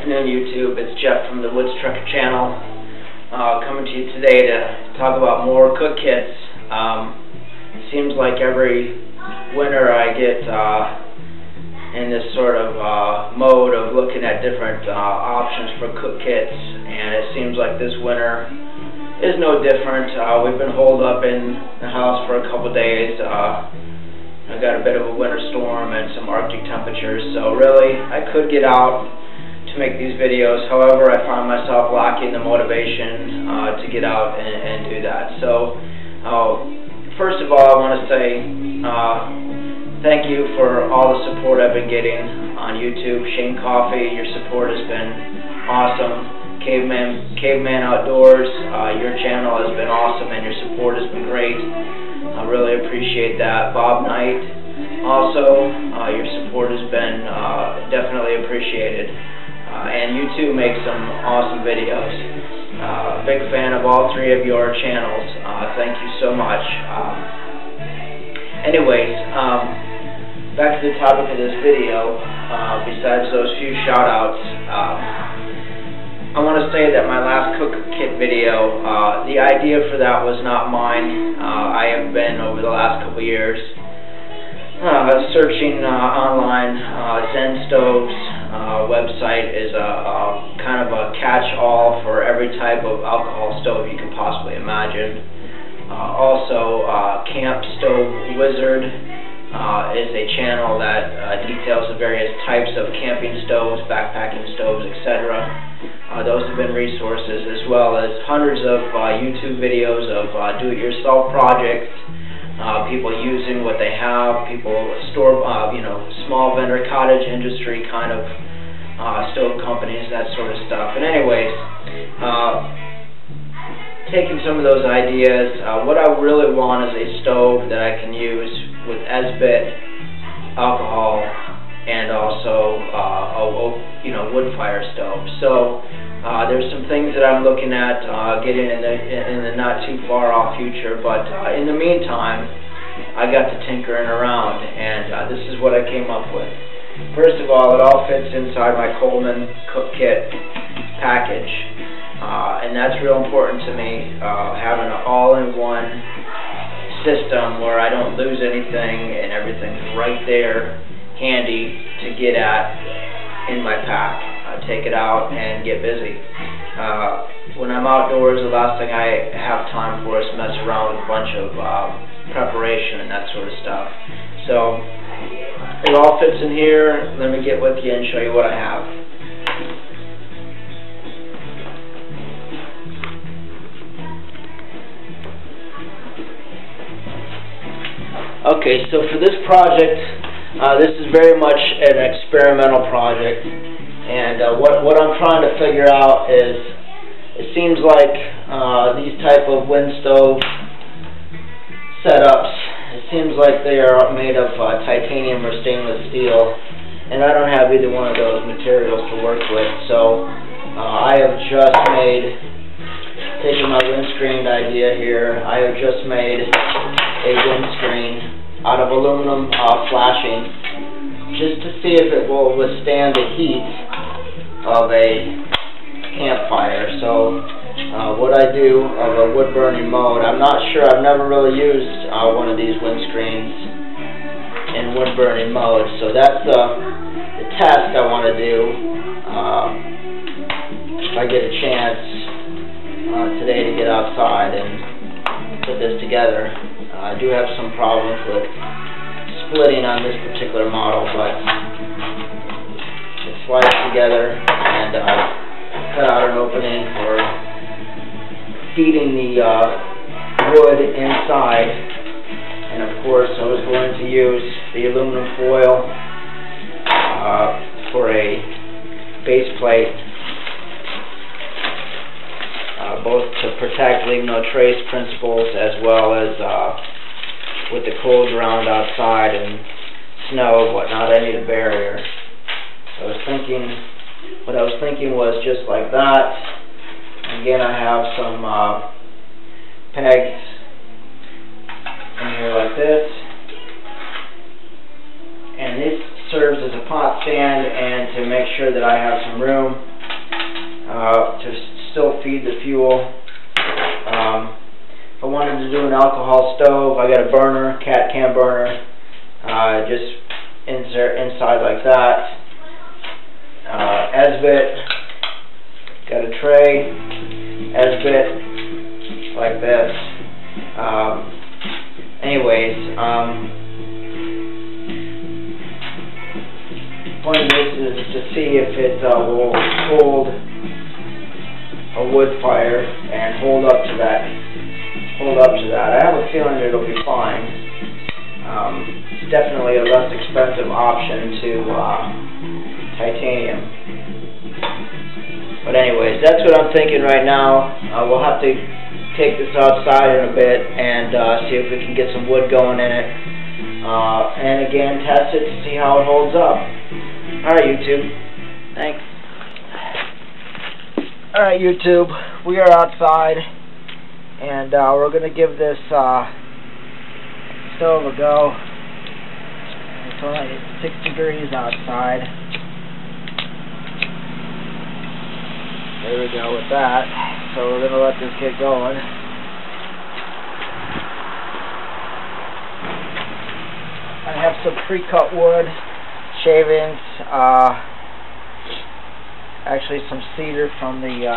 afternoon, YouTube. It's Jeff from the Woods Trucker channel, coming to you today to talk about more cook kits. It seems like every winter I get in this sort of mode of looking at different options for cook kits, and it seems like this winter is no different. We've been holed up in the house for a couple days. I got a bit of a winter storm and some Arctic temperatures, so really I could get out to make these videos. However, I find myself lacking the motivation to get out and do that. So first of all, I want to say thank you for all the support I've been getting on YouTube. Shane Coffee, your support has been awesome. Caveman Outdoors, your channel has been awesome and your support has been great. I really appreciate that. Bob Knight, also, your support has been definitely appreciated. And you too make some awesome videos. Big fan of all three of your channels. Thank you so much. Anyways, back to the topic of this video. Besides those few shout-outs, I want to say that my last cook kit video, the idea for that was not mine. I have been, over the last couple years, searching online. Zen Stoves website is a kind of a catch-all for every type of alcohol stove you can possibly imagine. Also, Camp Stove Wizard is a channel that details the various types of camping stoves, backpacking stoves, etc. Those have been resources, as well as hundreds of YouTube videos of do-it-yourself projects, people using what they have, people store, small vendor, cottage industry kind of stove companies, that sort of stuff. And anyways, taking some of those ideas, what I really want is a stove that I can use with Esbit alcohol and also a wood fire stove. So there's some things that I'm looking at getting in the not too far off future, but in the meantime, I got to tinkering around, and this is what I came up with. First of all, it all fits inside my Coleman cook kit package, and that's real important to me, having an all-in-one system where I don't lose anything and everything's right there handy to get at in my pack. Take it out and get busy. When I'm outdoors, the last thing I have time for is mess around with a bunch of preparation and that sort of stuff. So it all fits in here. Let me get with you and show you what I have. Okay, so for this project, this is very much an experimental project, and what I'm trying to figure out is, it seems like these type of wind stove setups, it seems like they are made of titanium or stainless steel, and I don't have either one of those materials to work with. So I have just taking my windscreen idea here, I have just made a windscreen out of aluminum flashing, just to see if it will withstand the heat of a campfire. So what I do of a wood burning mode, I'm not sure, I've never really used one of these windscreens in wood burning mode, so that's the test I want to do if I get a chance today to get outside and put this together. I do have some problems with splitting on this particular model, but it slides together, and I've cut out an opening for feeding the wood inside. And of course, I was going to use the aluminum foil for a base plate, both to protect leave no trace principles, as well as with the cold ground outside and snow and whatnot, I need a barrier. So what I was thinking was just like that. Again, I have some pegs in here like this, and this serves as a pot stand and to make sure that I have some room still feed the fuel. If I wanted to do an alcohol stove, I got a burner, cat can burner, just insert inside like that. Esbit, got a tray, Esbit, like this. Point of this is to see if it will hold a wood fire and hold up to that. I have a feeling it'll be fine. It's definitely a less expensive option to titanium. But anyways, that's what I'm thinking right now. We'll have to take this outside in a bit and see if we can get some wood going in it. And again, test it to see how it holds up. Alright, YouTube. Thanks. Alright, YouTube. We are outside, and we're going to give this stove a go. It's only 6 degrees outside. There we go with that. So we're going to let this get going. I have some pre-cut wood, shavings, actually some cedar from the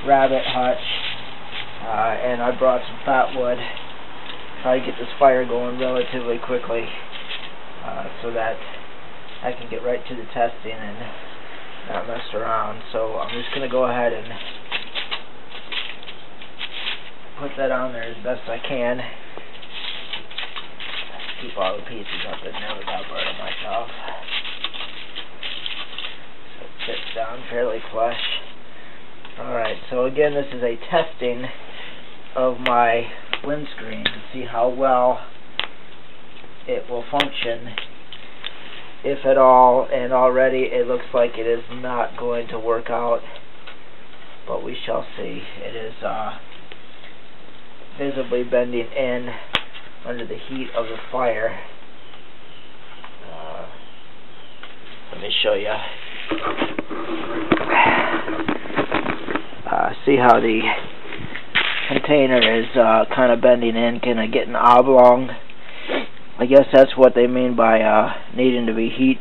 rabbit hutch, and I brought some fat wood. Try to get this fire going relatively quickly, so that I can get right to the testing and not mess around. So I'm just going to go ahead and put that on there as best I can. Keep all the pieces up and never got burnt on myself. So it sits down fairly flush. Alright, so again, this is a testing of my windscreen to see how well it will function, if at all, and already it looks like it is not going to work out, but we shall see. It is visibly bending in under the heat of the fire. Let me show you. See how the container is kind of bending in, kind of getting oblong. I guess that's what they mean by needing to be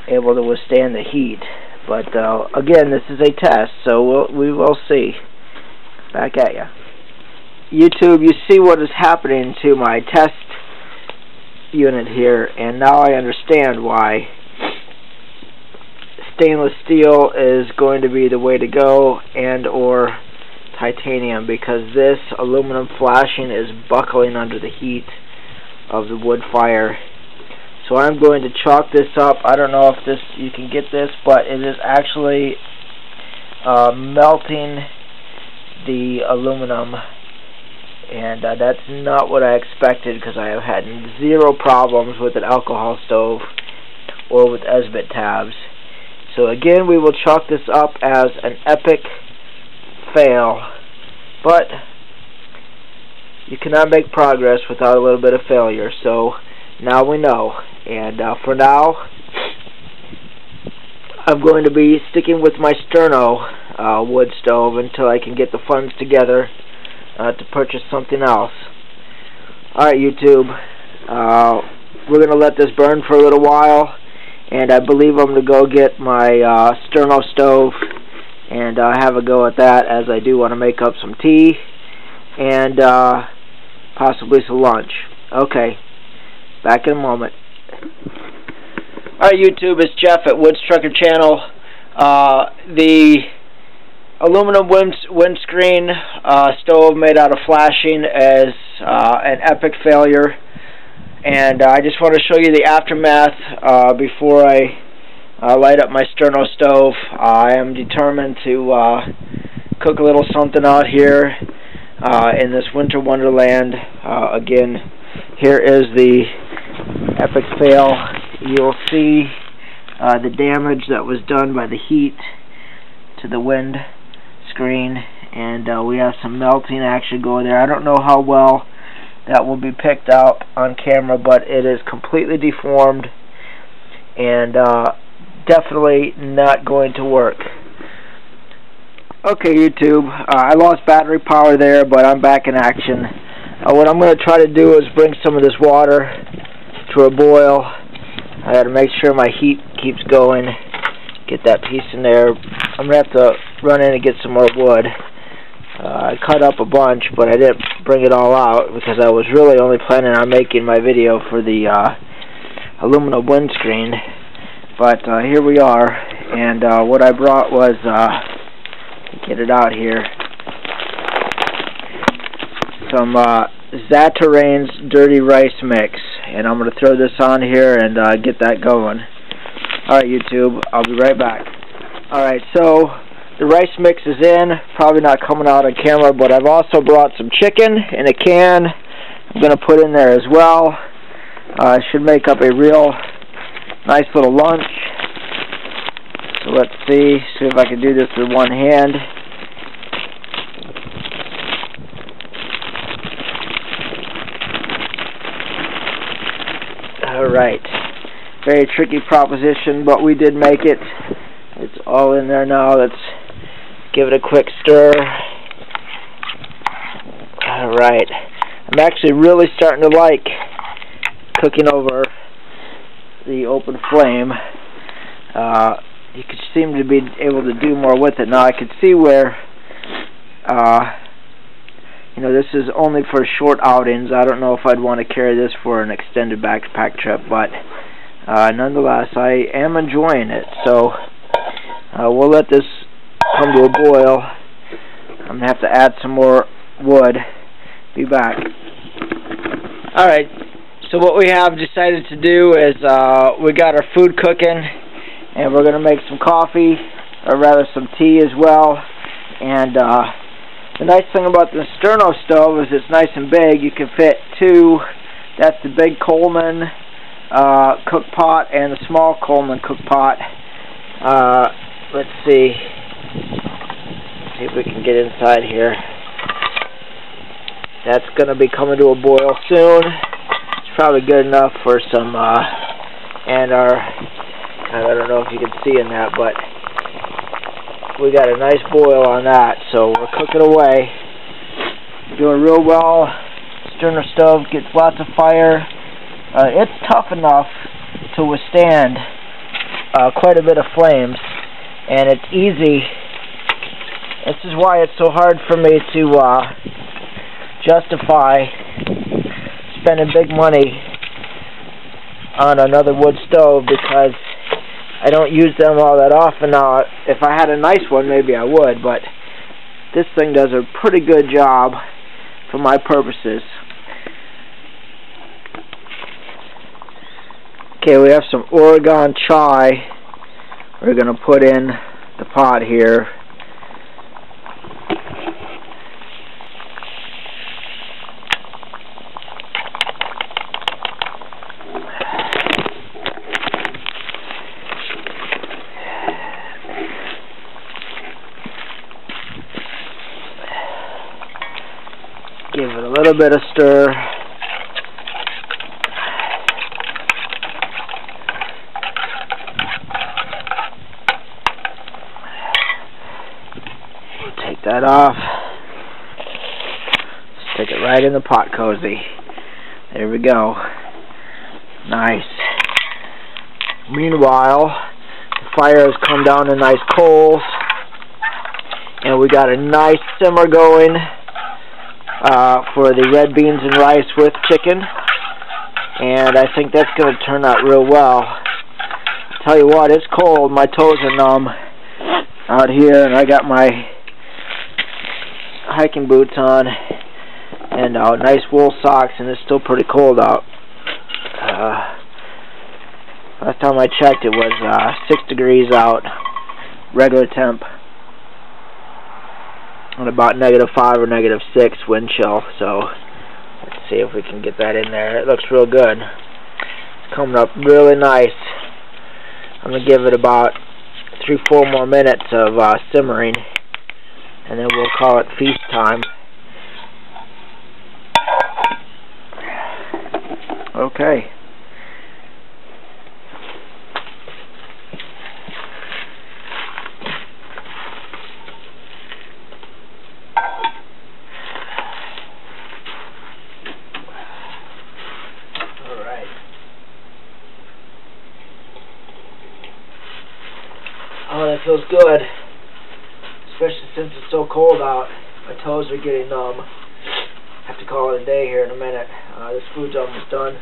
able to withstand the heat. But again, this is a test, so we will see. Back at you. YouTube, you see what is happening to my test unit here, and now I understand why stainless steel is going to be the way to go, and or titanium, because this aluminum flashing is buckling under the heat of the wood fire. So I'm going to chalk this up. I don't know if you can get this, but it is actually melting the aluminum, and that's not what I expected, because I have had zero problems with an alcohol stove or with Esbit tabs. So again, we will chalk this up as an epic fail, but you cannot make progress without a little bit of failure. So now we know, and for now I'm going to be sticking with my Sterno wood stove until I can get the funds together to purchase something else. Alright, YouTube, we're going to let this burn for a little while, and I believe I'm going to go get my Sterno stove and have a go at that, as I do want to make up some tea and possibly some lunch. Okay, back in a moment. Alright, YouTube, it's Jeff at Woods Trucker Channel. The aluminum windscreen stove made out of flashing is an epic failure, and I just want to show you the aftermath before I light up my Sterno stove. I am determined to cook a little something out here in this winter wonderland. Again, here is the epic fail. You'll see the damage that was done by the heat to the wind screen, and we have some melting action going there. I don't know how well that will be picked up on camera, but it is completely deformed and definitely not going to work. Okay, YouTube, I lost battery power there, but I'm back in action. What I'm going to try to do is bring some of this water to a boil. I got to make sure my heat keeps going, get that piece in there. I'm going to have to run in and get some more wood. I cut up a bunch, but I didn't bring it all out because I was really only planning on making my video for the aluminum windscreen. But here we are, and what I brought was, get it out here, some Zatarain's Dirty Rice Mix, and I'm going to throw this on here and get that going. Alright, YouTube, I'll be right back. Alright, so the rice mix is in, probably not coming out on camera, but I've also brought some chicken in a can I'm going to put in there as well. It should make up a real nice little lunch. So let's see if I can do this with one hand. Alright, very tricky proposition, but we did make it. It's all in there now. Let's give it a quick stir. Alright, I'm actually really starting to like cooking over the open flame. You could seem to be able to do more with it. Now I could see where, you know, this is only for short outings. I don't know if I'd want to carry this for an extended backpack trip, but nonetheless, I am enjoying it. So we'll let this come to a boil. I'm going to have to add some more wood. Be back. Alright, so what we have decided to do is we got our food cooking, and we're going to make some coffee, or rather some tea as well. And the nice thing about the Sterno stove is it's nice and big. You can fit two. That's the big Coleman cook pot and the small Coleman cook pot. Let's see if we can get inside here. That's going to be coming to a boil soon. It's probably good enough for some, and our, I don't know if you can see in that, but we got a nice boil on that, so we're cooking away. Doing real well. Sterno stove gets lots of fire. It's tough enough to withstand quite a bit of flames, and it's easy. This is why it's so hard for me to justify spending big money on another wood stove, because I don't use them all that often. Now, if I had a nice one, maybe I would, but this thing does a pretty good job for my purposes. Okay, we have some Oregon chai we're going to put in the pot here. Give it a little bit of stir. Take that off. Stick it right in the pot cozy. There we go. Nice. Meanwhile, the fire has come down to nice coals, and we got a nice simmer going for the red beans and rice with chicken, and I think that's going to turn out real well. Tell you what, it's cold. My toes are numb out here, and I got my hiking boots on and nice wool socks, and it's still pretty cold out. Last time I checked, it was 6 degrees out, regular temp, and about -5 or -6 wind chill. So let's see if we can get that in there. It looks real good. It's coming up really nice. I'm going to give it about 3-4 more minutes of simmering, and then we'll call it feast time. Okay. that feels good, especially since it's so cold out. My toes are getting numb. I have to call it a day here in a minute. This food's almost done.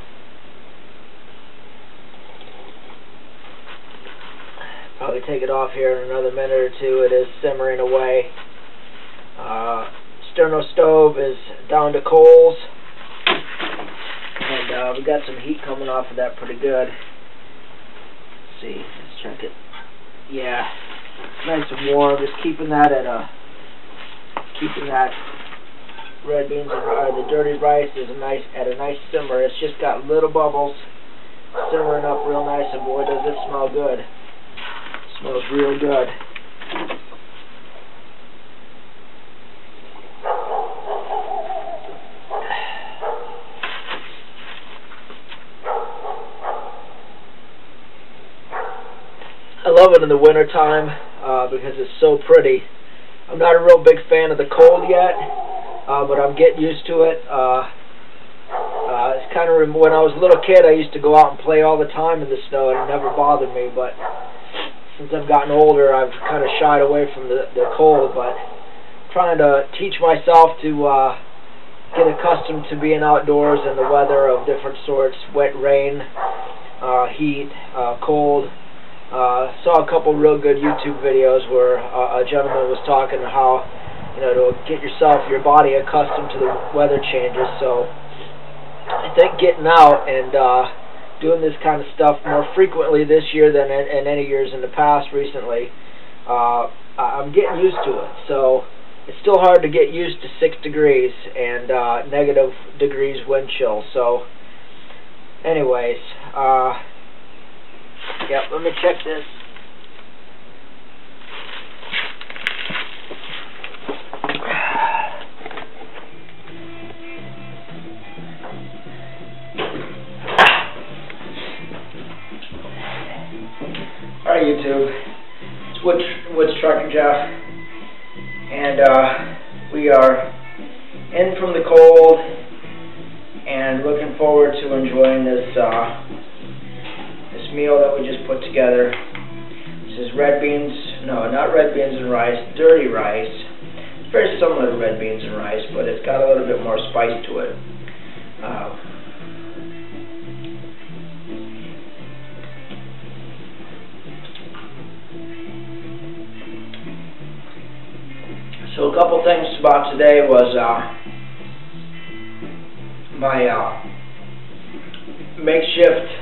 Probably take it off here in another minute or two. It is simmering away. Sterno stove is down to coals, and we got some heat coming off of that pretty good. Let's see, let's check it. Yeah, nice and warm. Just keeping that at red beans and the dirty rice is at a nice simmer. It's just got little bubbles simmering up real nice, and boy, does it smell good. It smells real good. I love it in the winter time because it's so pretty. I'm not a real big fan of the cold yet, but I'm getting used to it. It's kind of when I was a little kid, I used to go out and play all the time in the snow, and it never bothered me. But since I've gotten older, I've kind of shied away from the cold. But trying to teach myself to get accustomed to being outdoors in the weather of different sorts: wet, rain, heat, cold. Saw a couple real good YouTube videos where a gentleman was talking about how, to get your body accustomed to the weather changes. So I think getting out and doing this kind of stuff more frequently this year than in any years in the past recently, I'm getting used to it. So it's still hard to get used to 6 degrees and negative degrees wind chill. So anyways, yep, let me check this. Alright, YouTube, it's Woods Trucker Jeff, and we are in from the cold and looking forward to enjoying this meal that we just put together. This is red beans, no, not red beans and rice, dirty rice. It's very similar to red beans and rice, but it's got a little bit more spice to it. So a couple things about today was my makeshift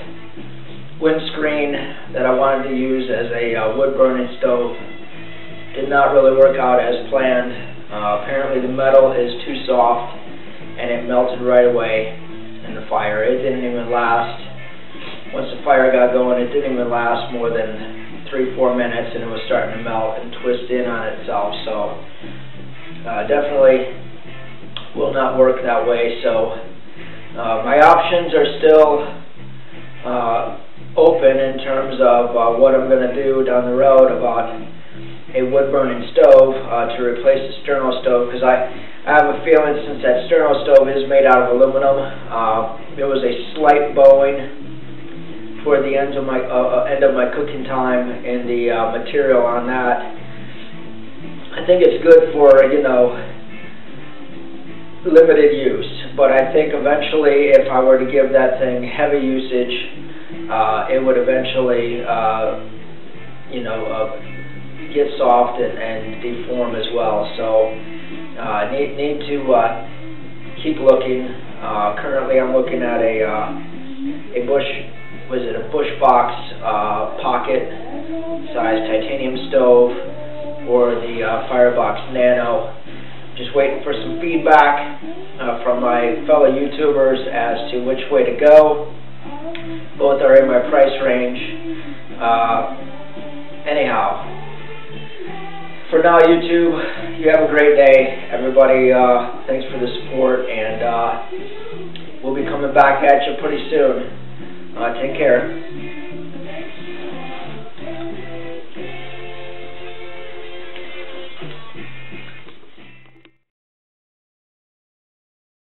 windscreen that I wanted to use as a wood-burning stove did not really work out as planned. Apparently the metal is too soft and it melted right away in the fire. It didn't even last, once the fire got going, it didn't even last more than 3-4 minutes, and it was starting to melt and twist in on itself. So definitely will not work that way. So my options are still open in terms of what I'm going to do down the road about a wood-burning stove to replace the Sterno stove, because I have a feeling, since that Sterno stove is made out of aluminum, there was a slight bowing toward the end of my cooking time in the material on that. I think it's good for, limited use, but I think eventually if I were to give that thing heavy usage, it would eventually, get soft and deform as well. So need to keep looking. Currently, I'm looking at a Bushbox pocket size titanium stove, or the Firebox Nano. Just waiting for some feedback from my fellow YouTubers as to which way to go. Both are in my price range. Anyhow, for now, YouTube, you have a great day. Everybody, thanks for the support, and we'll be coming back at you pretty soon. Take care.